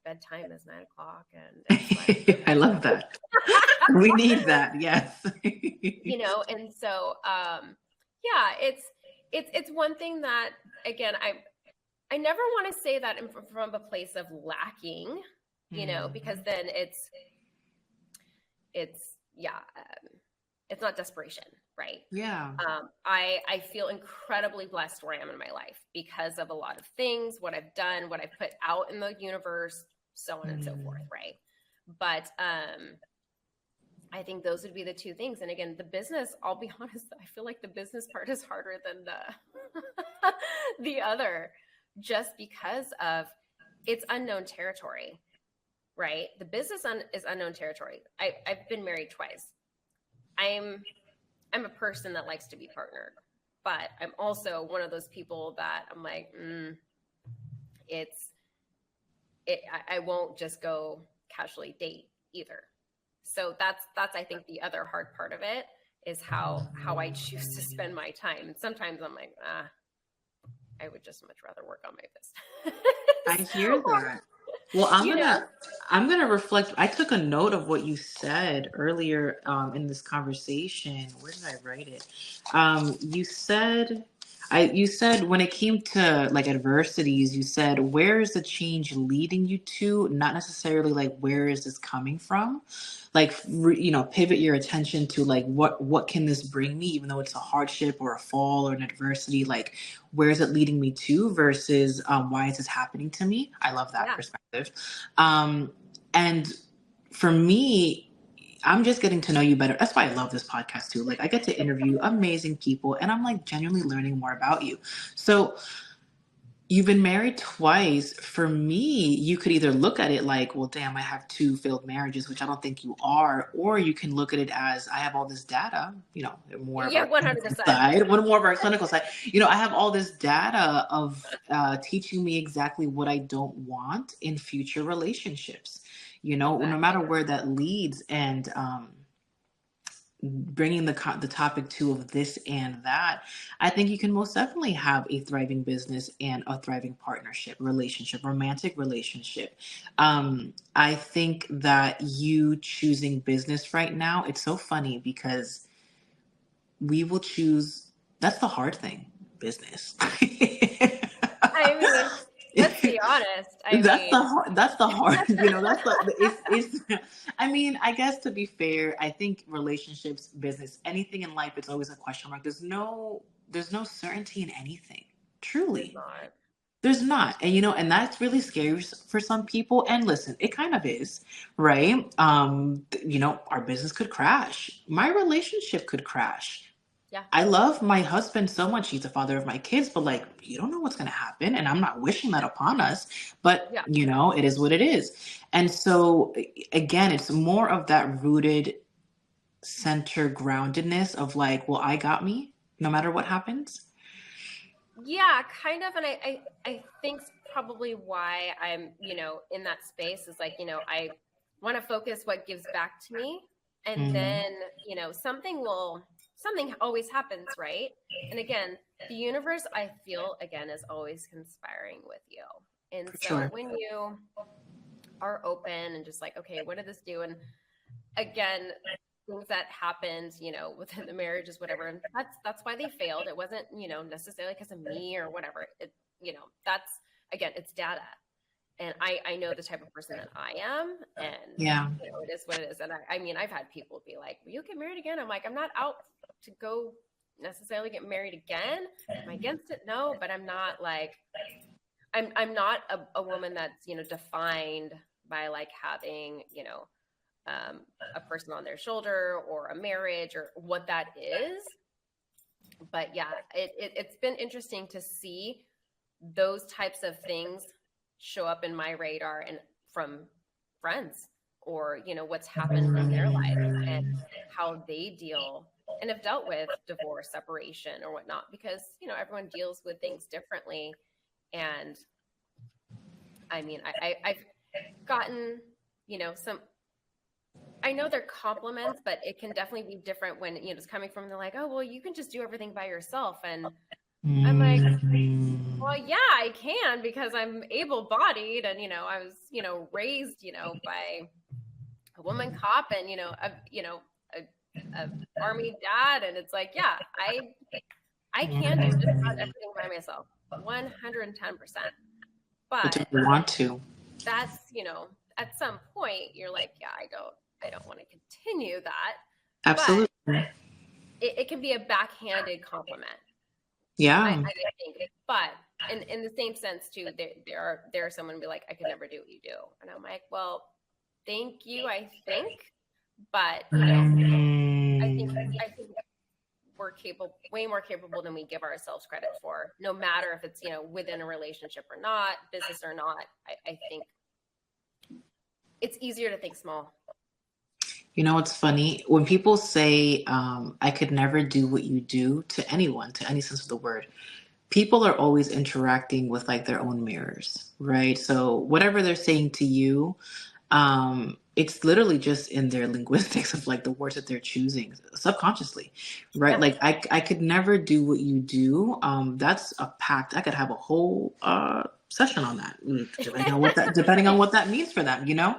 bedtime is 9 o'clock, and it's like, I love that. We need that, yes. And so it's one thing that, again, I never want to say that from a place of lacking, because then it's not desperation, right? Yeah. I feel incredibly blessed where I am in my life because of a lot of things, what I've done, what I've put out in the universe, so on and so forth, right? But I think those would be the two things. And again, the business, I'll be honest, I feel like the business part is harder than the other, just because of it's unknown territory, right? The business is unknown territory. I've been married twice. I'm a person that likes to be partnered, but I'm also one of those people that I'm like, I won't just go casually date either. So that's I think the other hard part of it is how I choose to spend my time. And sometimes I'm like, I would just much rather work on my business. I hear that. Well, I'm gonna reflect. I took a note of what you said earlier in this conversation. Where did I write it? You said when it came to like adversities, you said, where is the change leading you to? Not necessarily like, where is this coming from? Like, pivot your attention to like, what can this bring me, even though it's a hardship or a fall or an adversity, like, where is it leading me to versus why is this happening to me? I love that perspective. And for me, I'm just getting to know you better. That's why I love this podcast too. Like, I get to interview amazing people and I'm like genuinely learning more about you. So you've been married twice. For me, you could either look at it like, well, damn, I have 2 failed marriages, which I don't think you are. Or you can look at it as, I have all this data, more of our 100%. side, one more of our clinical side. I have all this data of teaching me exactly what I don't want in future relationships, no matter where that leads. And bringing the topic too of this and that, I think you can most definitely have a thriving business and a thriving partnership, relationship, romantic relationship. I think that you choosing business right now, it's so funny because we will choose, that's the hard thing, business. I mean, let's be honest. That's the hard, I mean, I guess to be fair, I think relationships, business, anything in life, it's always a question mark. There's no certainty in anything. Truly. There's not. And, and that's really scary for some people. And listen, it kind of is, right? Our business could crash. My relationship could crash. Yeah. I love my husband so much. He's the father of my kids, but like, you don't know what's going to happen. And I'm not wishing that upon us, but it is what it is. And so again, it's more of that rooted center groundedness of like, well, I got me no matter what happens. Yeah, kind of. And I think probably why I'm, in that space is like, I want to focus what gives back to me. And then, something will something always happens, right? And again, the universe, I feel, again, is always conspiring with you. And For so sure. when you are open and just like, okay, what did this do? And again, things that happened, you know, within the marriages, whatever, and that's why they failed. It wasn't, you know, necessarily because of me or whatever. It, you know, that's, again, it's data. And I know the type of person that I am, and Yeah. you know, it is what it is. And I mean, I've had people be like, "Will you get married again?" I'm like, I'm not out to go necessarily get married again. Am I against it? No, but I'm not like, I'm not a woman that's, you know, defined by like having, you know, a person on their shoulder or a marriage or what that is. But yeah, it's been interesting to see those types of things show up in my radar and from friends, or, you know, what's happened in their life and how they deal and have dealt with divorce, separation, or whatnot, because, you know, everyone deals with things differently. And I mean, I've gotten, you know, I know they're compliments, but it can definitely be different when, you know, it's coming from, they're like, oh, well, you can just do everything by yourself. And I'm like, well, yeah, I can, because I'm able-bodied, and, you know, I was, you know, raised, you know, by a woman cop, and, you know, a army dad. And it's like, yeah, I can do just about everything by myself, 110%. But you want to. that's, you know, at some point you're like, yeah, I don't want to continue that. Absolutely. But it can be a backhanded compliment. Yeah. I think, but in the same sense too, there are someone be like, I could never do what you do, and I'm like, well, thank you, I think, but, you know, I think we're way more capable than we give ourselves credit for, no matter if it's, you know, within a relationship or not, business or not. I think it's easier to think small. You know, it's funny when people say, I could never do what you do, to anyone, to any sense of the word. People are always interacting with like their own mirrors, right? So whatever they're saying to you, it's literally just in their linguistics of like the words that they're choosing subconsciously, right? Yeah. Like I could never do what you do. That's a pact. I could have a whole session on that, depending on what that means for them, you know.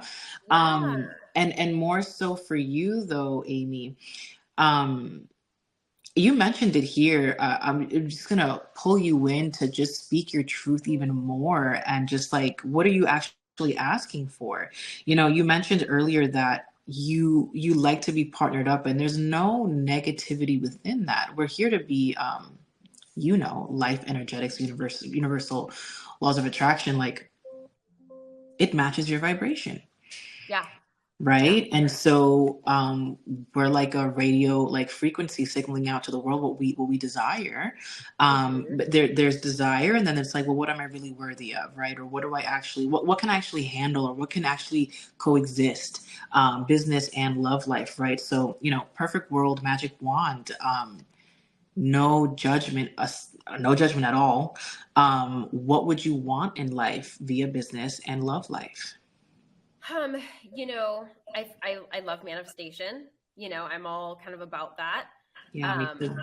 Yeah. And more so for you though, Aimee. You mentioned it here. I'm just gonna pull you in to just speak your truth even more, and just like, what are you actually asking for? You know, you mentioned earlier that you like to be partnered up, and there's no negativity within that. We're here to be, you know, life energetics, universal laws of attraction. Like, it matches your vibration. Yeah. Right. Yeah. And so we're like a radio like frequency signaling out to the world what we desire. But there's desire, and then it's like, well, what am I really worthy of, right? Or what do I actually what can I actually handle, or what can actually coexist, business and love life, right? So, you know, perfect world, magic wand, no judgment, no judgment at all. What would you want in life via business and love life? You know, I love manifestation. You know, I'm all kind of about that. Yeah, me too.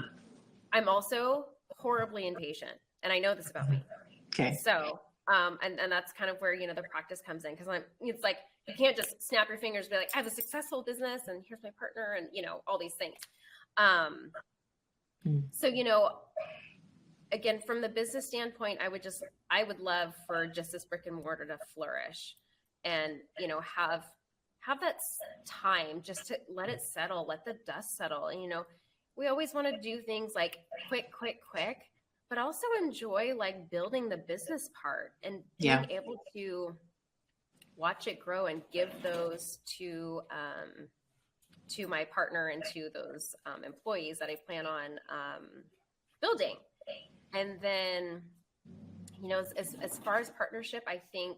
I'm also horribly impatient, and I know this about me. Okay. So, and that's kind of where, you know, the practice comes in, because it's like, you can't just snap your fingers and be like, I have a successful business and here's my partner and, you know, all these things. So, you know, again, from the business standpoint, I would love for just this brick and mortar to flourish. And, you know, have that time just to let it settle, let the dust settle. And, you know, we always want to do things like quick, but also enjoy like building the business part and being able to watch it grow and give those to my partner and to those employees that I plan on building. And then, you know, as far as partnership, I think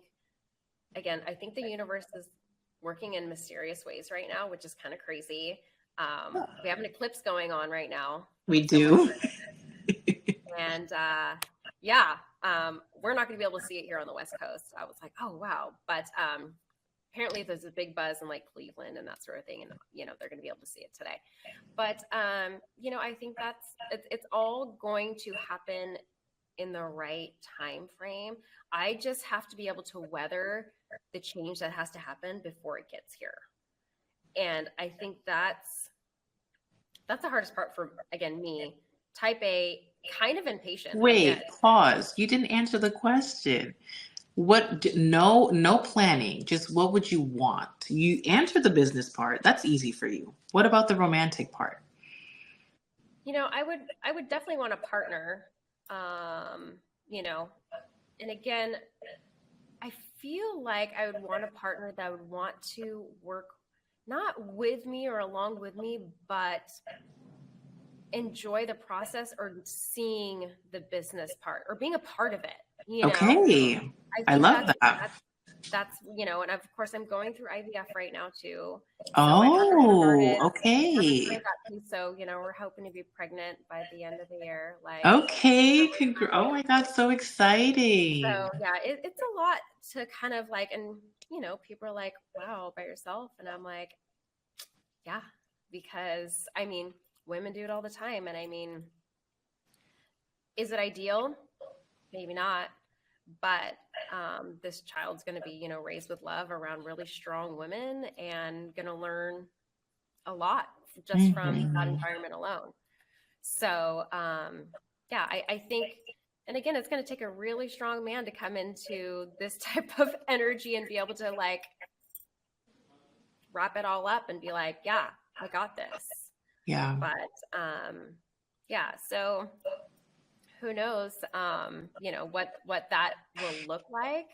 the universe is working in mysterious ways right now, which is kind of crazy. We have an eclipse going on right now. We do. And we're not going to be able to see it here on the West Coast. I was like, oh, wow. But apparently there's a big buzz in like Cleveland and that sort of thing. And, you know, they're going to be able to see it today. But, you know, I think it's all going to happen in the right time frame. I just have to be able to weather the change that has to happen before it gets here. And I think that's the hardest part for, again, me, type A, kind of impatient. Wait, pause. You didn't answer the question. No planning. Just what would you want? You answered the business part. That's easy for you. What about the romantic part? You know, I would definitely want a partner. You know, and again, I feel like I would want a partner that would want to work not with me or along with me, but enjoy the process or seeing the business part or being a part of it. You know? Okay. I love that. That's, you know, and of course I'm going through IVF right now too. So okay. So, you know, we're hoping to be pregnant by the end of the year. Like, okay. Oh my God. So exciting. So yeah, it's a lot to kind of like, and you know, people are like, wow, by yourself. And I'm like, yeah, because I mean, women do it all the time. And I mean, is it ideal? Maybe not. But this child's going to be, you know, raised with love around really strong women and going to learn a lot just from that environment alone. So, yeah, I think, and again, it's going to take a really strong man to come into this type of energy and be able to like wrap it all up and be like, yeah, I got this. Yeah. But, yeah, so who knows, you know, what that will look like.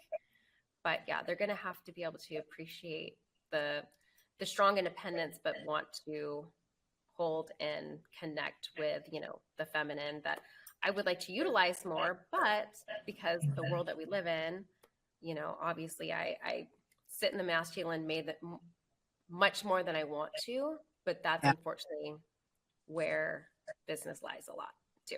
But yeah, they're going to have to be able to appreciate the strong independence, but want to hold and connect with, you know, the feminine that I would like to utilize more. But because the world that we live in, you know, obviously I sit in the masculine made much more than I want to, but that's unfortunately where business lies a lot too.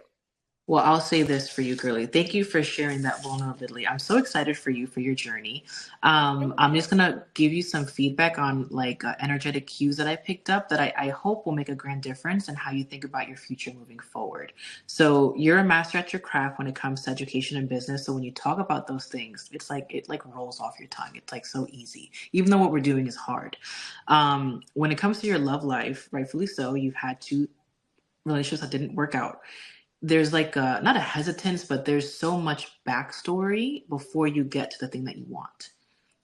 Well, I'll say this for you, girly. Thank you for sharing that vulnerability. I'm so excited for you, for your journey. I'm just going to give you some feedback on like energetic cues that I picked up that I hope will make a grand difference in how you think about your future moving forward. So you're a master at your craft when it comes to education and business. So when you talk about those things, it's like, it like rolls off your tongue. It's like so easy, even though what we're doing is hard. When it comes to your love life, rightfully so, you've had 2 relationships that didn't work out. There's like not a hesitance, but there's so much backstory before you get to the thing that you want.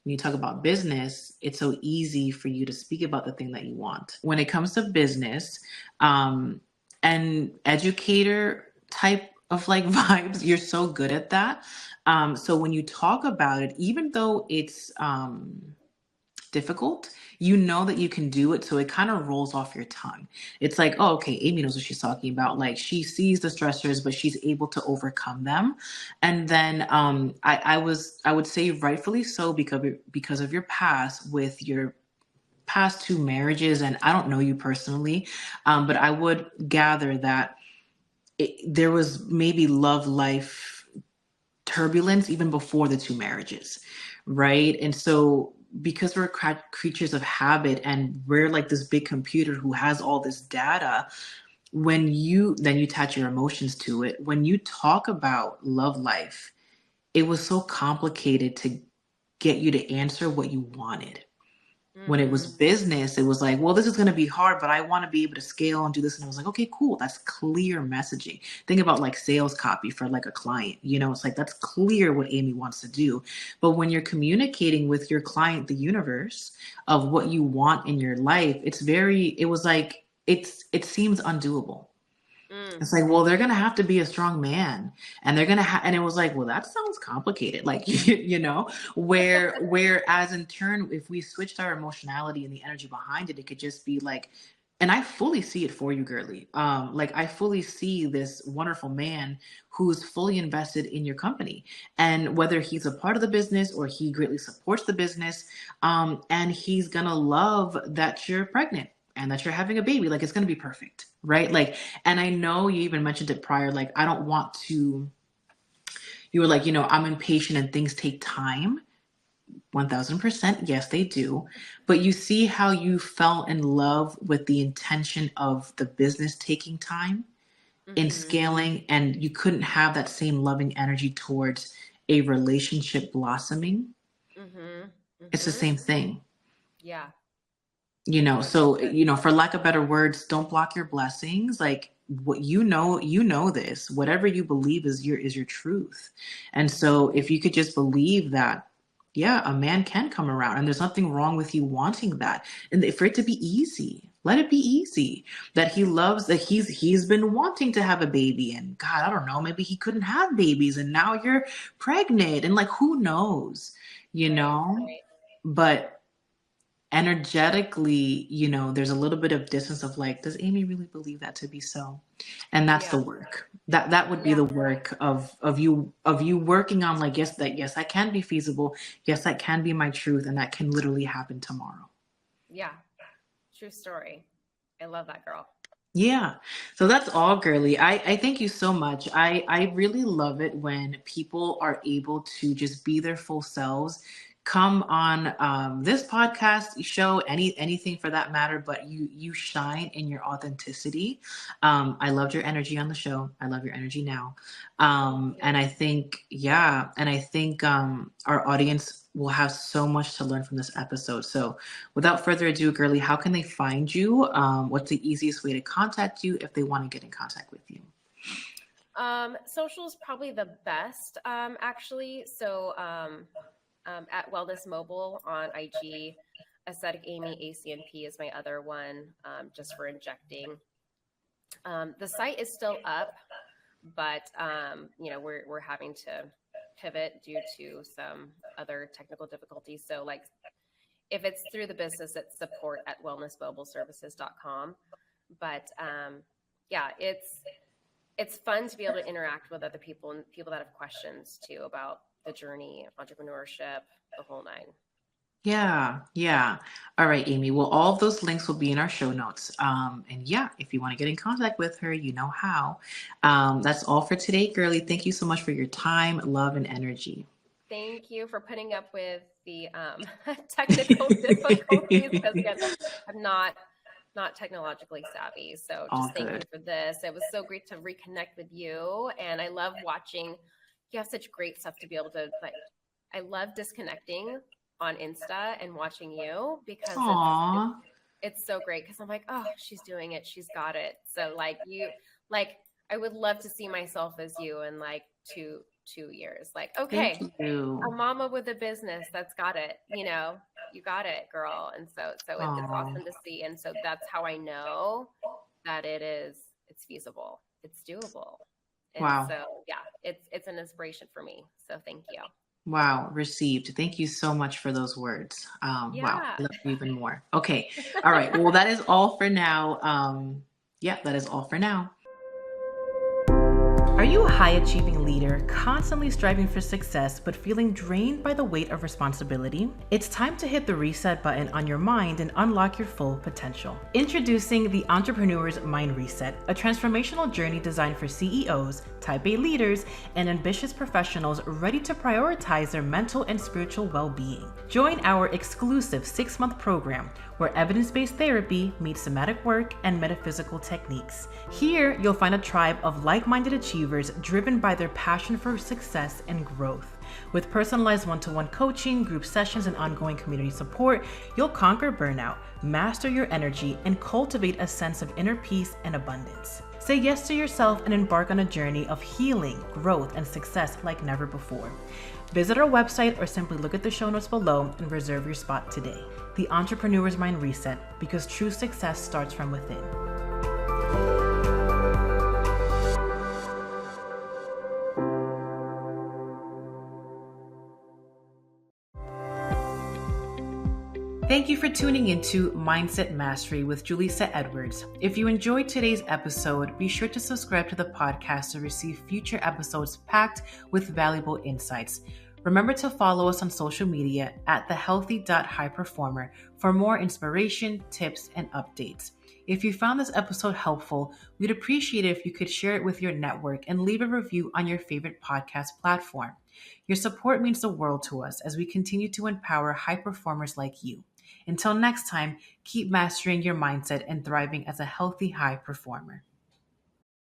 When you talk about business, it's so easy for you to speak about the thing that you want. When it comes to business, and educator type of like vibes, you're so good at that. So when you talk about it, even though it's difficult, you know that you can do it. So it kind of rolls off your tongue. It's like, oh, okay, Aimee knows what she's talking about. Like she sees the stressors, but she's able to overcome them. And then I would say rightfully so because of your past with your past 2 marriages. And I don't know you personally, but I would gather that there was maybe love life turbulence even before the 2 marriages, right? And so because we're creatures of habit and we're like this big computer who has all this data, then you attach your emotions to it. When you talk about love life, it was so complicated to get you to answer what you wanted. When it was business, it was like, well, this is going to be hard, but I want to be able to scale and do this. And I was like, okay, cool. That's clear messaging. Think about like sales copy for like a client, you know, it's like, that's clear what Aimee wants to do. But when you're communicating with your client, the universe of what you want in your life, it seems undoable. It's like, well, they're going to have to be a strong man and they're going to and it was like, well, that sounds complicated. Like, you know, whereas in turn, if we switched our emotionality and the energy behind it, it could just be like, and I fully see it for you, girly. Like I fully see this wonderful man who's fully invested in your company, and whether he's a part of the business or he greatly supports the business, and he's going to love that you're pregnant and that you're having a baby. Like it's going to be perfect. Right. Like, and I know you even mentioned it prior, like, I don't want to, you were like, you know, I'm impatient and things take time. 1000%. Yes, they do. But you see how you fell in love with the intention of the business taking time in scaling, and you couldn't have that same loving energy towards a relationship blossoming. It's the same thing. Yeah. So, for lack of better words, don't block your blessings. Like, what this, whatever you believe is your truth. And so if you could just believe that, yeah, a man can come around and there's nothing wrong with you wanting that. And for it to be easy, let it be easy, that he loves, that he's been wanting to have a baby, and God, I don't know, maybe he couldn't have babies and now you're pregnant, and like, who knows, Right. But energetically, there's a little bit of distance of like, does Aimee really believe that to be so? And that's the work. That would be the work of you working on, like, yes, that can be feasible. Yes, that can be my truth, and that can literally happen tomorrow. Yeah. True story. I love that, girl. Yeah. So that's all, girly. I thank you so much. I really love it when people are able to just be their full selves, come on this podcast show, anything for that matter, but you shine in your authenticity. I loved your energy on the show. I love your energy now. And I think our audience will have so much to learn from this episode. So without further ado, girly, how can they find you? What's the easiest way to contact you if they want to get in contact with you? Social is probably the best, actually. So, at Wellness Mobile on IG, Aesthetic Aimee ACNP is my other one, just for injecting. The site is still up, but we're having to pivot due to some other technical difficulties. So, like, if it's through the business, it's support@wellnessmobileservices.com. But it's fun to be able to interact with other people and people that have questions too about the journey, entrepreneurship, the whole nine. Yeah. All right, Aimee. Well, all of those links will be in our show notes. And yeah, if you want to get in contact with her, you know how. That's all for today, girly. Thank you so much for your time, love, and energy. Thank you for putting up with the technical difficulties, because again, I'm not technologically savvy. So just thank you for this. It was so great to reconnect with you. And I love watching. You have such great stuff to be able to, like, I love disconnecting on Insta and watching you, because it's so great. Because I'm like, oh, she's doing it. She's got it. So like I would love to see myself as you in like two years. Like, okay, a mama with a business that's got it. You got it, girl. And so it's awesome to see. And so that's how I know that it's feasible. It's doable. And so yeah, it's an inspiration for me. So thank you. Wow. Received. Thank you so much for those words. Wow. I love you even more. Okay. All right. Well, that is all for now. That is all for now. Are you a high-achieving leader, constantly striving for success, but feeling drained by the weight of responsibility? It's time to hit the reset button on your mind and unlock your full potential. Introducing the Entrepreneur's Mind Reset, a transformational journey designed for CEOs, Type A leaders, and ambitious professionals ready to prioritize their mental and spiritual well-being. Join our exclusive 6-month program where evidence-based therapy meets somatic work and metaphysical techniques. Here, you'll find a tribe of like-minded achievers driven by their passion for success and growth. With personalized one-to-one coaching, group sessions, and ongoing community support, you'll conquer burnout, master your energy, and cultivate a sense of inner peace and abundance. Say yes to yourself and embark on a journey of healing, growth, and success like never before. Visit our website or simply look at the show notes below and reserve your spot today. The Entrepreneur's Mind Reset, because true success starts from within. Thank you for tuning into Mindset Mastery with Julissa Edwards. If you enjoyed today's episode, be sure to subscribe to the podcast to receive future episodes packed with valuable insights. Remember to follow us on social media at thehealthy.highperformer for more inspiration, tips, and updates. If you found this episode helpful, we'd appreciate it if you could share it with your network and leave a review on your favorite podcast platform. Your support means the world to us as we continue to empower high performers like you. Until next time, keep mastering your mindset and thriving as a healthy high performer.